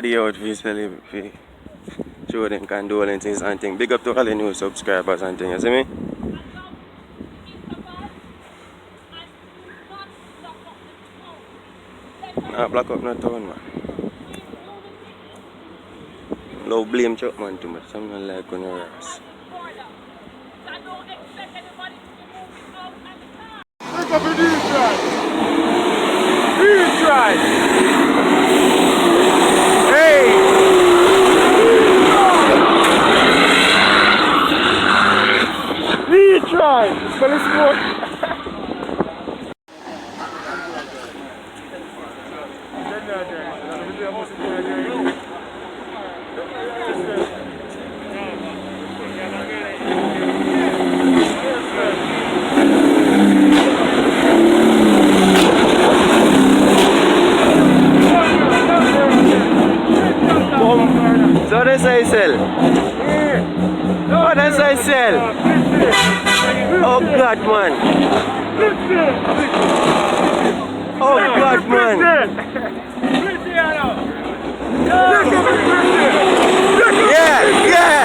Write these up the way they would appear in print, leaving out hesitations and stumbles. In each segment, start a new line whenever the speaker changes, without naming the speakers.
body out for show them condolences and things. Big up to all the new subscribers and things, you see me? Nah, block up no town, man. Love blame Chuck man too much. Something like on your ass.
Look up in these drive. These drive. Hey. These drive. So let's go.
So that's how you sell? Oh, that's how you sell? Oh God, man. Oh God, man. Yeah, yeah.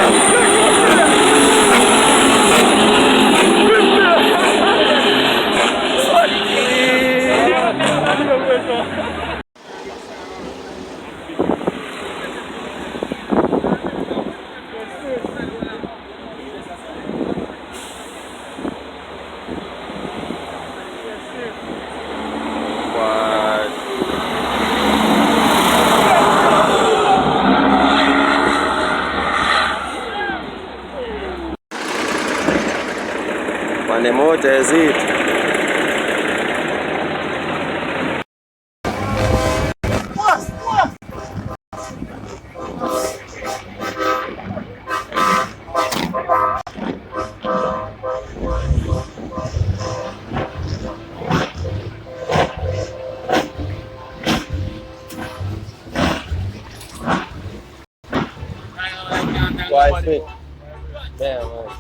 The motor is it. Why is it? Damn, man.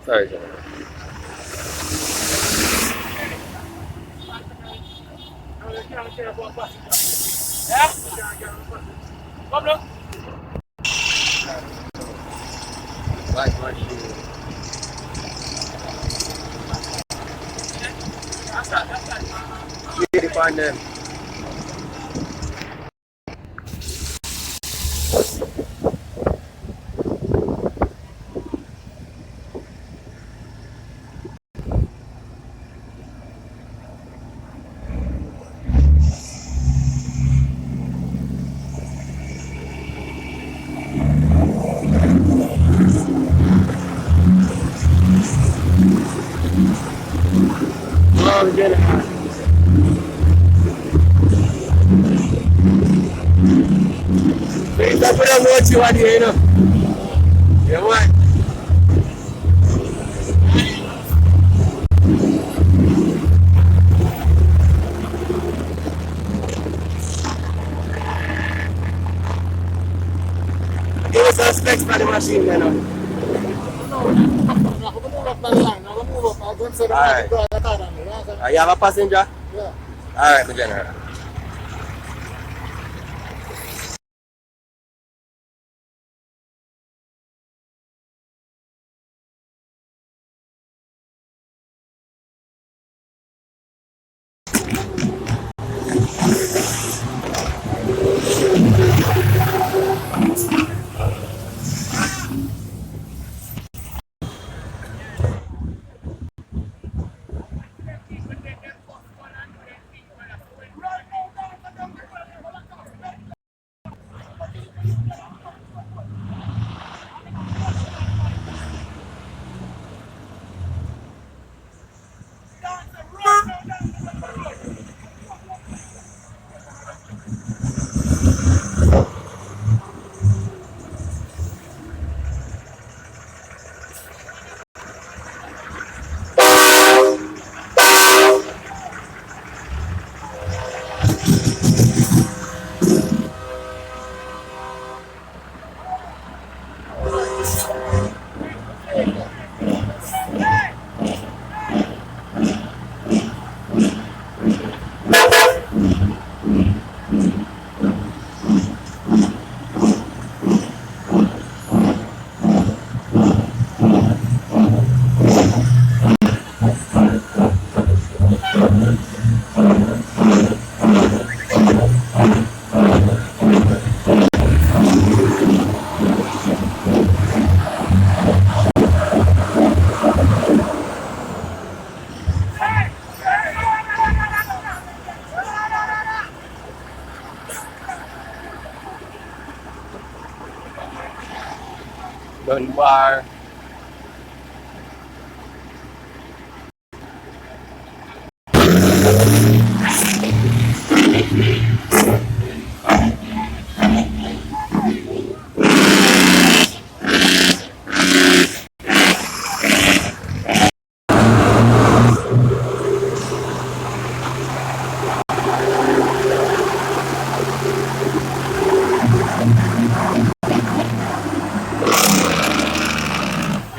Sorry, John.
Yeah? Come look.
Like my shoe. Get it on them. Wrong generation. That's what I want you out here, you know. Yeah, what? Give us some specs for the machine, you know. Alright. You have a passenger?
Yeah.
Alright, my general. Gun bar.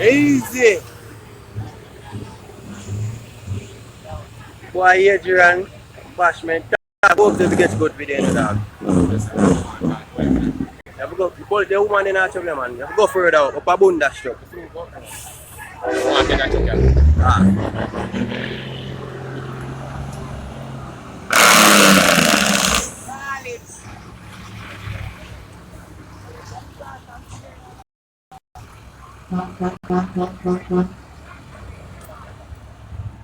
Easy. Boy, Adrian, Bashman, I hope they get good video, you know, dog. You have to go, you call the woman in our trouble, man. You have to go further up a bunda strap. Ah.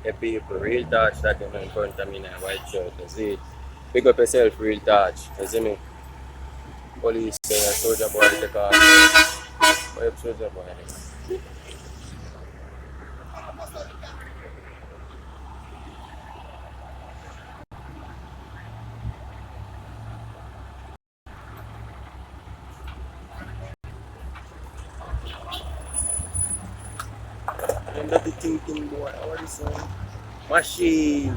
The people, real touch that you know in front of me in a white shirt, you see it. Pick up yourself, real touch, you see me? Police, soldier boy, take off. Where soldier boy? And that the thinking boy, what is it? Machine.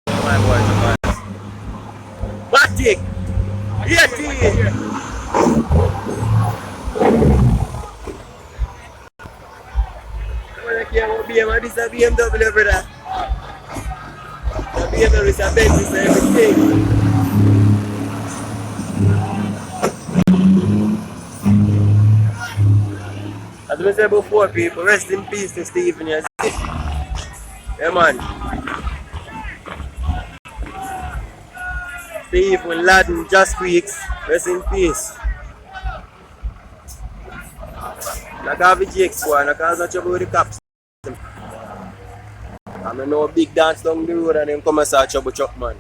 My boy, my boy. Batik! 80! I can't BM, this is a BMW, brother. The BMW is a Benz, it's everything. As we said before, people, rest in peace to Stephen, you see? Yeah, man. Stephen Laden, Just Weeks, rest in peace. Like have a GX boy, and I cause no trouble with the cops. I know a big dance down the road and then come and start trouble truck, man.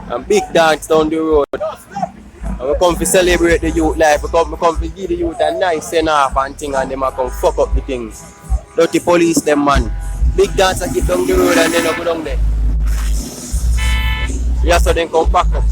And big dance down the road. And we come to celebrate the youth life. We come to give the youth a nice send off and thing, and them come fuck up the things. Dirty police them, man. Big dance I get down the road and then I go down there. Yeah, so then come back up.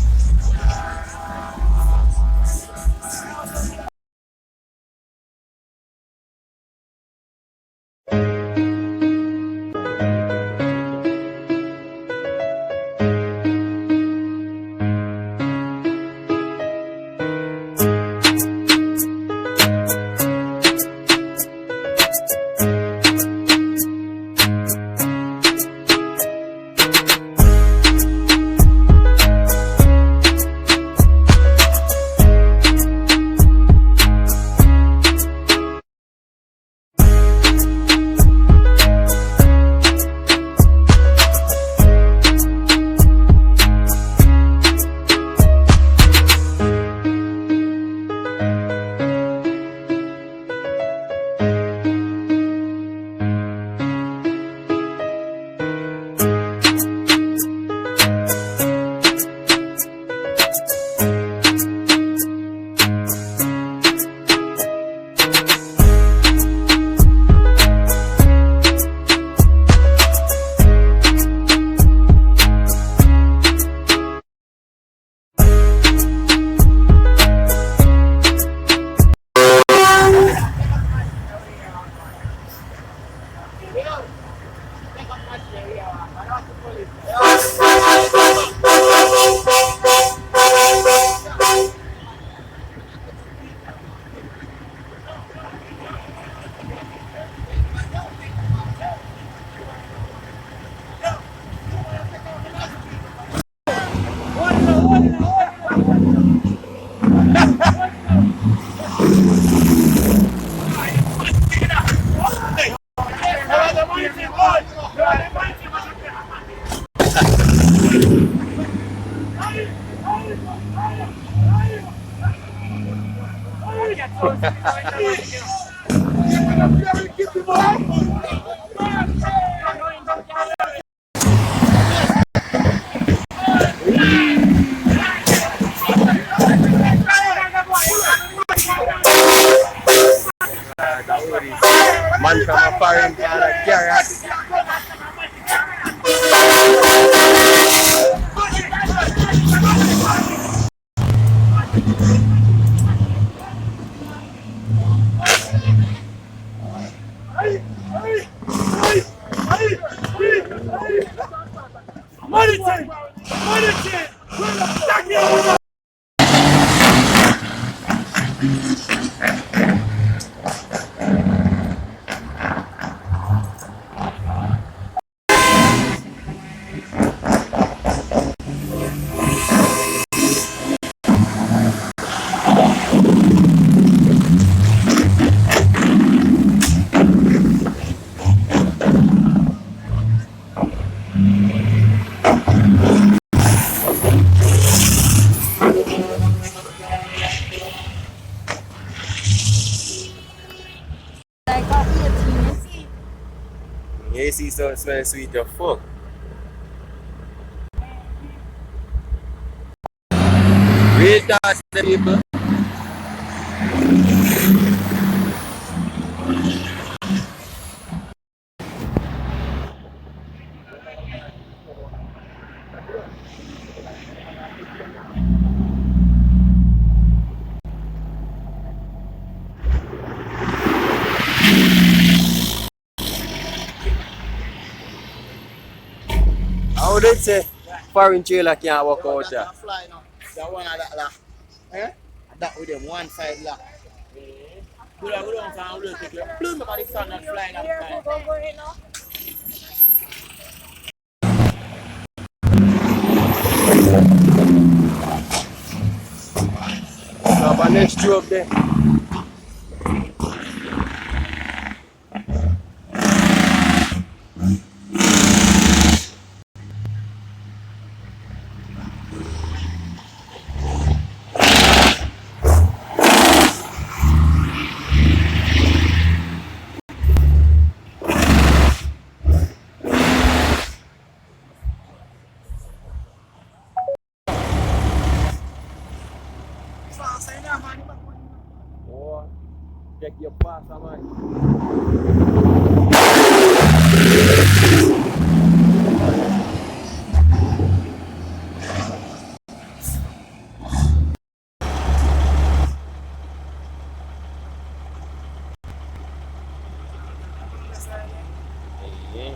Man from a foreign kind of carrot.
Money time! Money time!
You see something smell sweet, the fuck. Real talk to the people. How did say foreign trailer can't work out there?
Fly now. That one of that lock. Eh? That with them one side lock. We don't find we take your plume about the sun and flying up time.
So our next job there. Oh, check your pass, man. Yeah.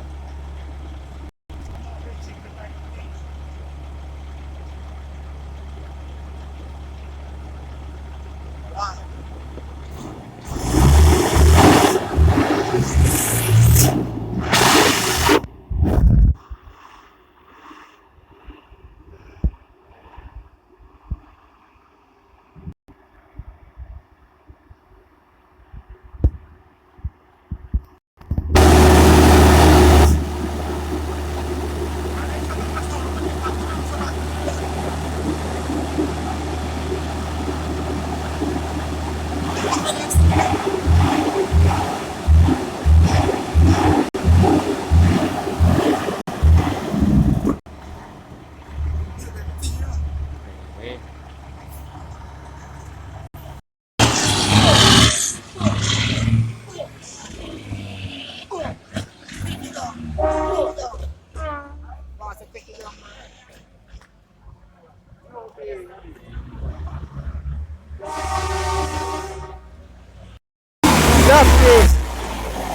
Justice!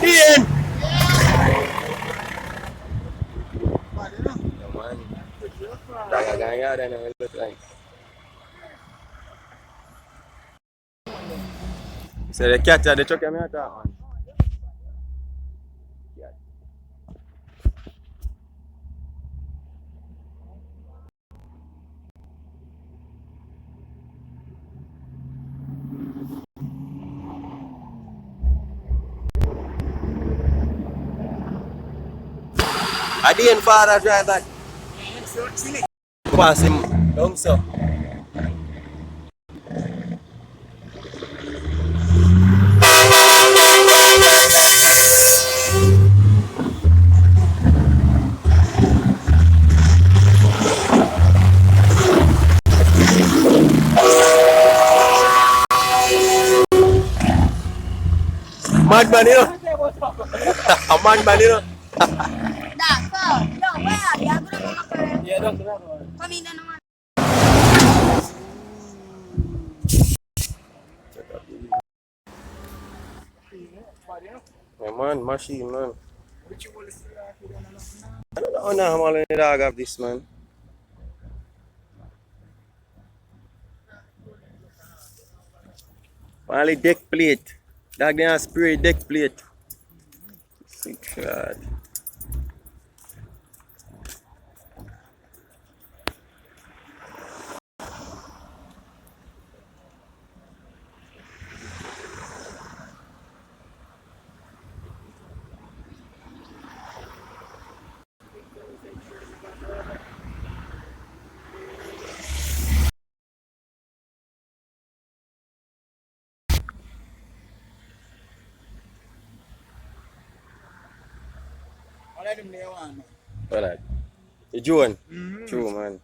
Ian! Come on. Taga-ganga dah nak look like. So the cat ada cok kami ada on. Adi and father drive back. Pass him down, so. Madman, you know? A madman, you know?
Dah, kau. Jom, weh. Dia aku dah mau makan.
Ya, dong.
Kau minta nama.
Yeah, man, machine, man. I don't know how how many dog have this, man. Only deck plate. Dog they have spray deck plate. Sick shot.
All them there one.
What that? The Joan? True, man.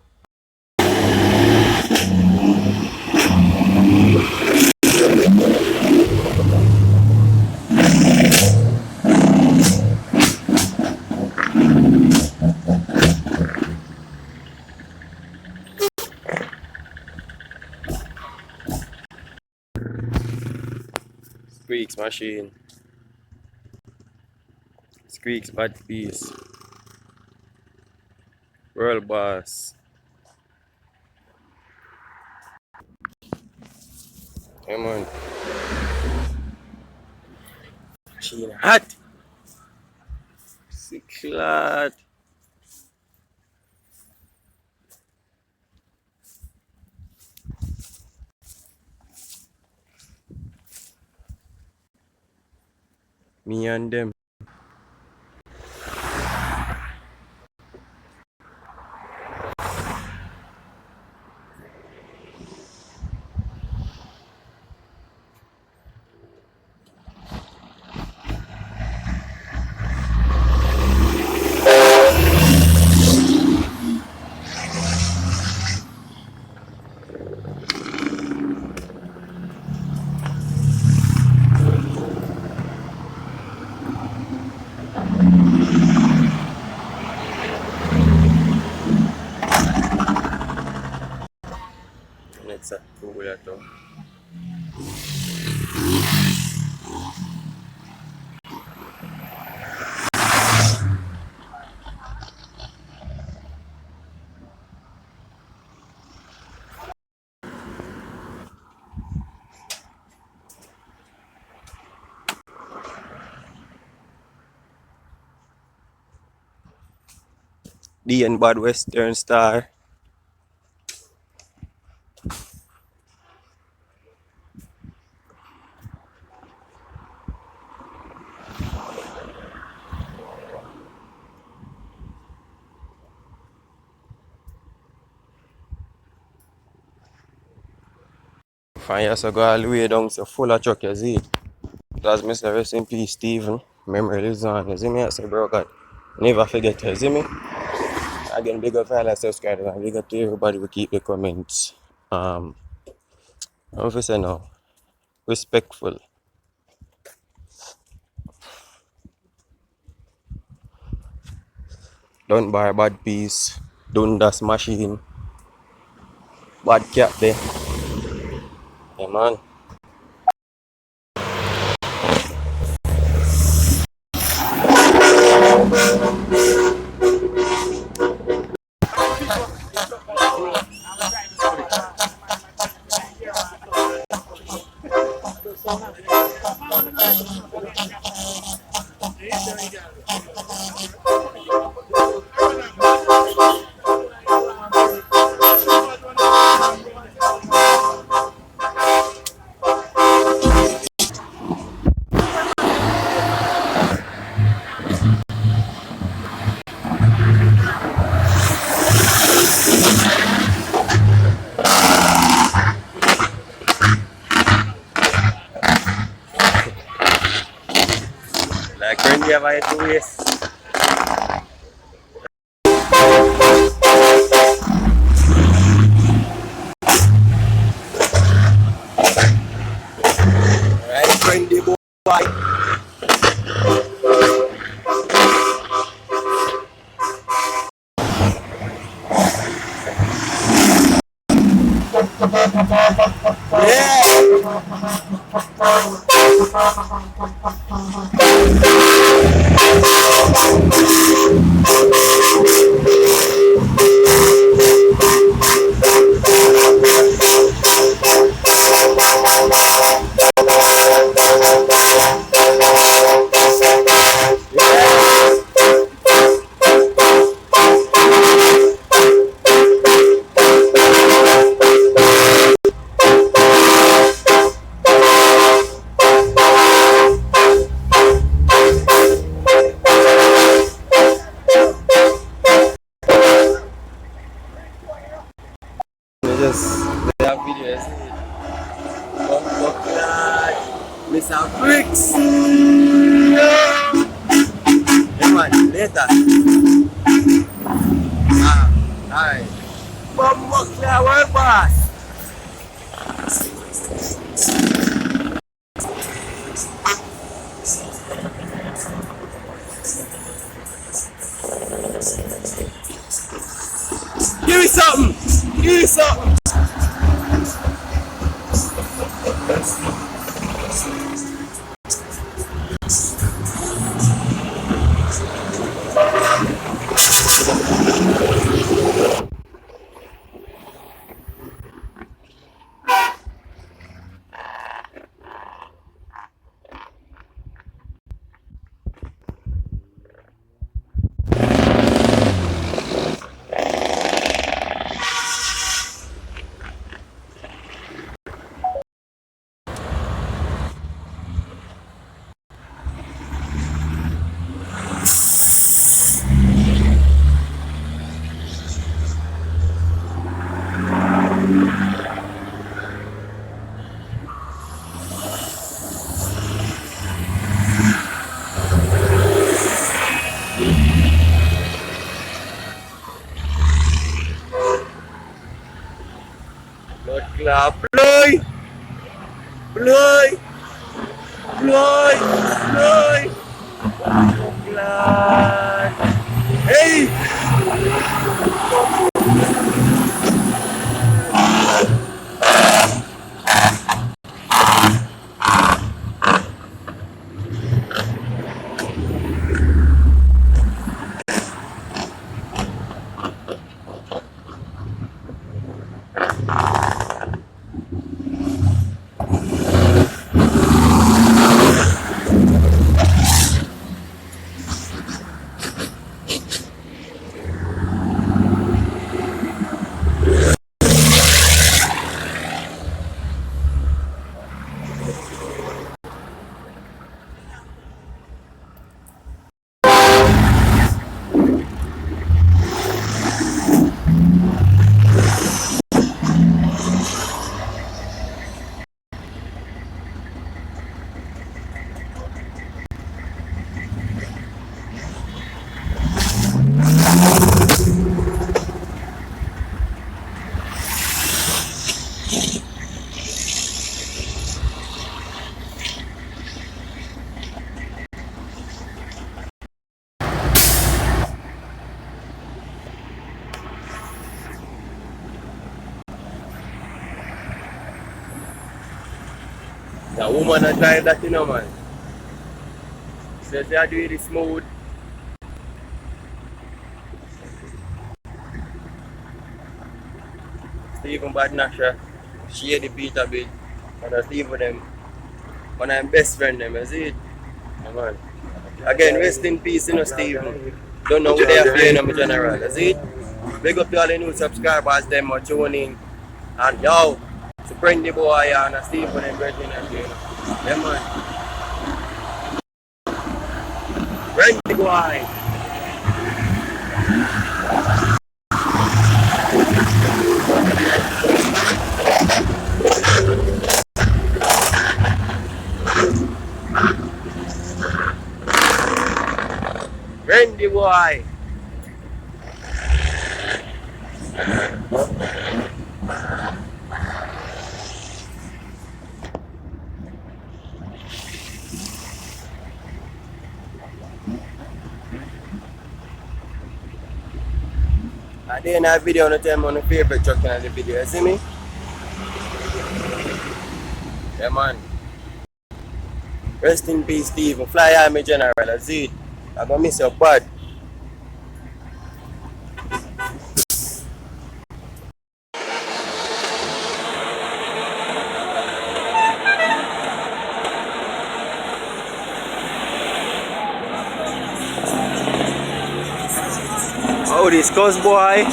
Squeaks machine. Squeaks bad piece. World boss. Come on. Machine hot. Sick shot. Me and them. Next up, Google that though. D and Bad Western Star. Fine, yes, I go all the way down so full of truck, you see. That's Mr. Rest in peace, Stephen. Memory lives on. You see me? I say, bro, God, never forget, you see me? Again, big up for all the subscribers and big up to everybody who keep the comments. I'm going say now, respectful. Don't buy bad piece. Don't dust machine. Bad cat there. Yeah, man. never hit the waist. Alright, friendly boy. They have videos. Mr. Bricks. Hey man, later. Alright. Bumbo clear world boss. Give me something. Give me something. Blood clot, blood, blood, blood, blood, blood. Hey! The woman that drive that, you know, man. Says they are doing it smooth. Stephen Badnasha, share the beat a bit. And Stephen them, one of my best friend them, is it? Yeah, man. Again, rest in peace, you know, Stephen. Don't know what they are feeling, in general, is it? Big up to all the new subscribers, them are tuning. And yo, to bring the boy and Stephen and Brethren again. Yeah, man. Bring the boy. boy. I did in that video on the time on the favorite truck in the video, you see me? Yeah man. Rest in peace, Steve. Fly Army General, that's it. I'm gonna miss your bud. Oh, this cuz boy.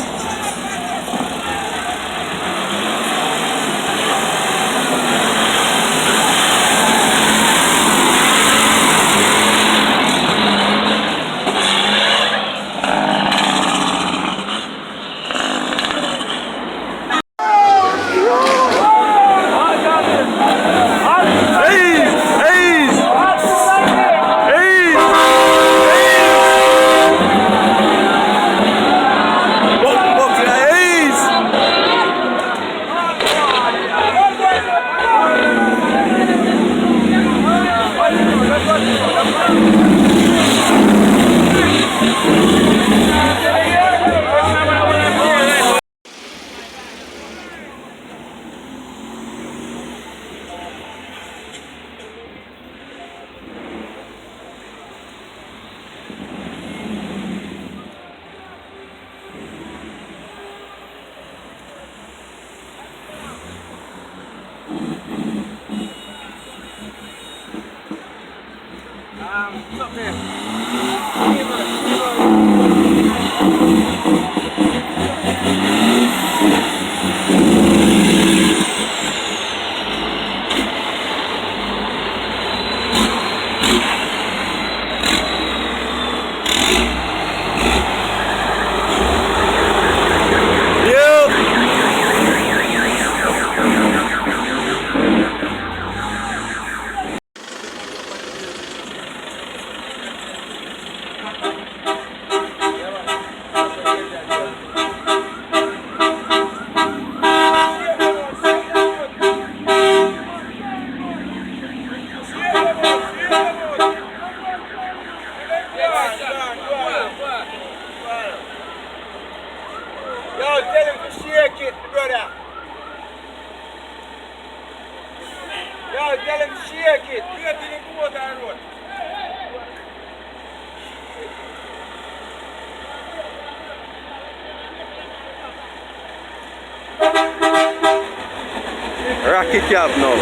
Rocket cab now.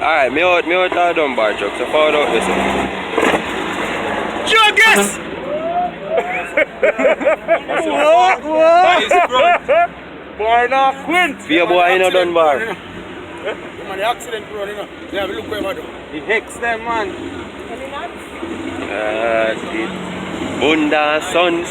Alright, me out our Dunbar truck, so forward out this one. Juggers!
Boy, now Quint.
For your boy in a Dunbar.
Man, the accident prone, you know. They have a look where do.
The hex them, man.
Bunda Sons.